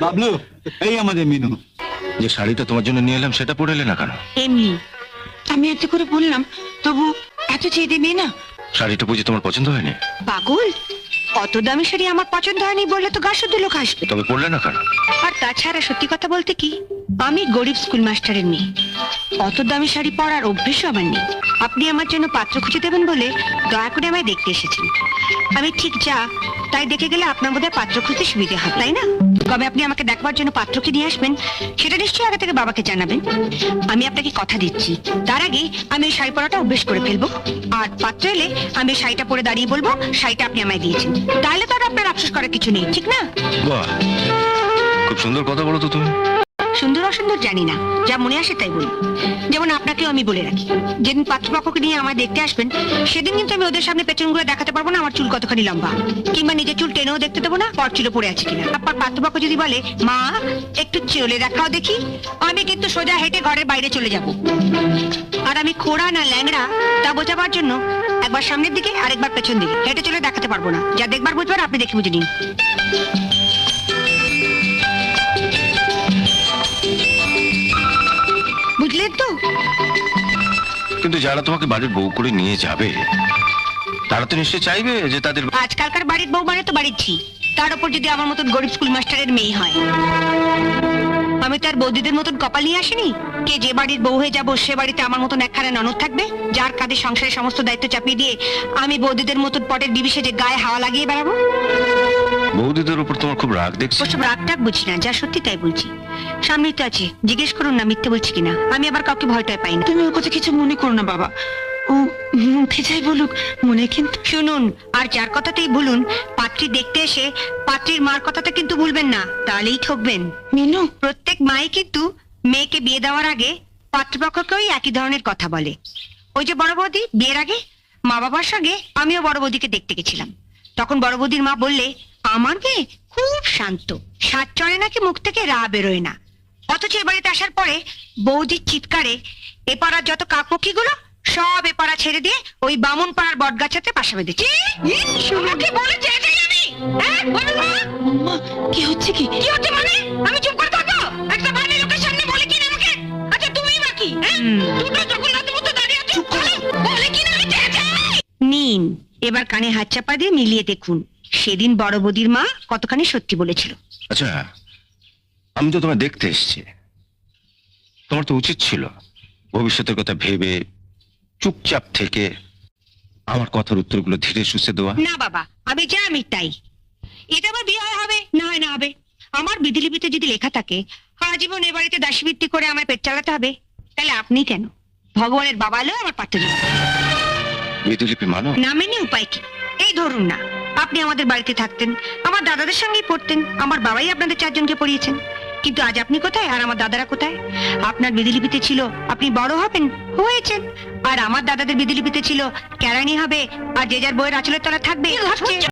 বাবলু, এই আমাদের মিনু। যে শাড়িটা তোমার জন্য নিয়ে এলাম সেটা পরে এলে না কেন? এমনি আমি এত করে বললাম, তবু এত চেয়ে দেবে না। শাড়িটা বুঝি তোমার পছন্দ হয়নি? পাগল, অত দামি শাড়ি আমার পছন্দ হয়নি বললে তো গা শুদ্ধ লোক আসবে। তবে পরলে না কেন? আর তাছাড়া সত্যি কথা বলতে কি, আমি গরিব স্কুল মাস্টারের মেয়ে, অত দামি শাড়ি পরার অভ্যেসও আমার নেই। আপনি আমার জন্য পাত্র খুঁজে দেবেন বলে দয়া করে আমায় দেখতে এসেছেন। আমি ঠিক যা তাই দেখে গেলে আপনার বোধহয় পাত্র খুঁজতে সুবিধা হয়, তাই না? কবে আপনি আমাকে দেখবার জন্য পাত্রকে নিয়ে আসবেন সেটা নিশ্চয়ই আগে থেকে বাবাকে জানাবেন। আমি আপনাকে কথা দিচ্ছি, তার আগে আমি এই শাড়ি পরাটা অভ্যেস করে ফেলবো। আর পাত্র এলে আমি এই শাড়িটা পরে দাঁড়িয়ে বলবো শাড়িটা আপনি আমায় দিয়েছেন। তাহলে তো আর আপনার আফসোস করার কিছু নেই, ঠিক না? বাহ, খুব সুন্দর কথা বলো তো তুমি। সুন্দর অসুন্দর জানি না, যা মনে আসে তাই বলি। যেমন আপনাকেও আমি বলে রাখি, যেদিন পাত্রপক্ষকে নিয়ে আমায় দেখতে আসবেন সেদিন কিন্তু আমি ওদের সামনে পেছন ঘুরে দেখাতে পারবো না আমার চুল কতখানি লম্বা, কিংবা নিজের চুল টেনেও দেখতে দেবো না পর চুলে পড়ে আছে কিনা। আপনার পাত্রপক্ষ যদি বলে মা একটু চলে দেখাও দেখি, আমি কিন্তু সোজা হেঁটে ঘরের বাইরে চলে যাব। আর আমি খোড়া না ল্যাংড়া তা বোঝাবার জন্য একবার সামনের দিকে আর একবার পেছন দিকে হেঁটে চলে দেখাতে পারবো না। যা দেখবার বুঝবার আপনি দেখে বুঝে নিন। বুঝলেন তো? কিন্তু যারা তোমাকে বাড়ির বউ করে নিয়ে যাবে তারা তো নিশ্চয়ই চাইবে যে তাদের আজকালকার বাড়ির বউ মানে তো বাড়ির ঝি, তার উপর যদি আমার মতন গরিব স্কুল মাস্টারের মেয়ে হয়। আমি তার বৌদিদের মতন কপাল নিয়ে আসিনি কে যে বাড়ির বউ হয়ে যাবো সে বাড়িতে আমার মতন একখানা ননদ থাকবে যার কাঁধে সংসারের সমস্ত দায়িত্ব চাপিয়ে দিয়ে আমি বৌদিদের মতন পটের বিবিসে যে গায়ে হাওয়া লাগিয়ে বেড়াবো। বৌদিদের উপর তোমার খুব রাগ দেখছি। ওসব রাগ টাগ বুঝি না, যা সত্যি তাই বলছি। সামনেই তো আছে, জিজ্ঞেস করুন না মিথ্যে বলছি কিনা। আমি আবার কাউকে ভয়টাই পাই না। তুমি ওর কথা কিছু মনে করো না বাবা, ও মুখে যাই বলুক মনে কিন্তু। শুনুন, আর যার কথাতেই বলুন, পাত্রী দেখতে এসে পাত্রীর মার কথাটা কিন্তু ভুলবেন না, তাহলেই ঠকবেন। মিনু, প্রত্যেক মাই কিন্তু মেয়েকে বিয়ে দেওয়ার আগে পাত্রপক্ষকেও একই ধরনের কথা বলে। ওই যে বড় বৌদি বিয়ের আগে মা বাবার সঙ্গে আমিও বড় বৌদিকে দেখতে গেছিলাম, তখন বড় বৌদির মা বললে আমার মেয়ে খুব শান্ত, সাত চড়ে নাকি মুখ থেকে রা বেরোয় না। অথচ এ বাড়িতে আসার পরে বৌদির চিৎকারে এপাড়ার যত কাকপক্ষী গুলো সব এপাড়া ছেড়ে দিয়ে ওই বামুন পাড়ার বটগাছাতে পাশা বেঁধেছে। মা কি হচ্ছে কি? কি হচ্ছে মানে? আমি চুপ করে থাকবো? একটা বাড়ির লোকের সামনে বলে কি না আমাকে? আচ্ছা তুমিই বাকি, দুটো জগন্নাথের মতো দাঁড়িয়ে আছো, বলে কি না আমি চেয়েছি? নিন, এবার কানে হাত চাপা দিয়ে মিলিয়ে দেখুন সেদিন বড় বৌদির মা কতখানি সত্যি বলেছিল। আচ্ছা, আমি তো তোমায় দেখতে এসেছি, তোমার তো উচিত ছিল ভবিষ্যতের কথা ভেবে চুপচাপ থেকে আমার কথার উত্তরগুলো ধীরে সুস্থে দেওয়া। না বাবা, আমি যা আমি তাই। এটা আবার বিয়ে হবে না হয় না হবে, আমার বিধিলিপিতে যদি লেখা থাকে আজীবন এ বাড়িতে দাসীবৃত্তি করে আমার পেট চালাতে হবে, তাহলে আপনি কেন ভগবানের বাবা হলেও আমার পাত্র দিন। বিধিলিপি মানো না মেনে উপায় কি? এই ধরুন না, আপনি আমাদের বাড়িতে থাকতেন, আমার দাদাদের সঙ্গেই পড়তেন, আমার বাবাই আপনাদের চারজনকে পড়িয়েছেন, কিন্তু আজ আপনি কোথায় আর আমার দাদারা কোথায়? আপনার বিধিলিপিতে ছিল আপনি বড় হবেন, হয়েছেন, আর আমার দাদাদের বিধিলিপিতে ছিল কেরানি হবে আর যে যার বইয়ের আঁচলের তলা থাকবে।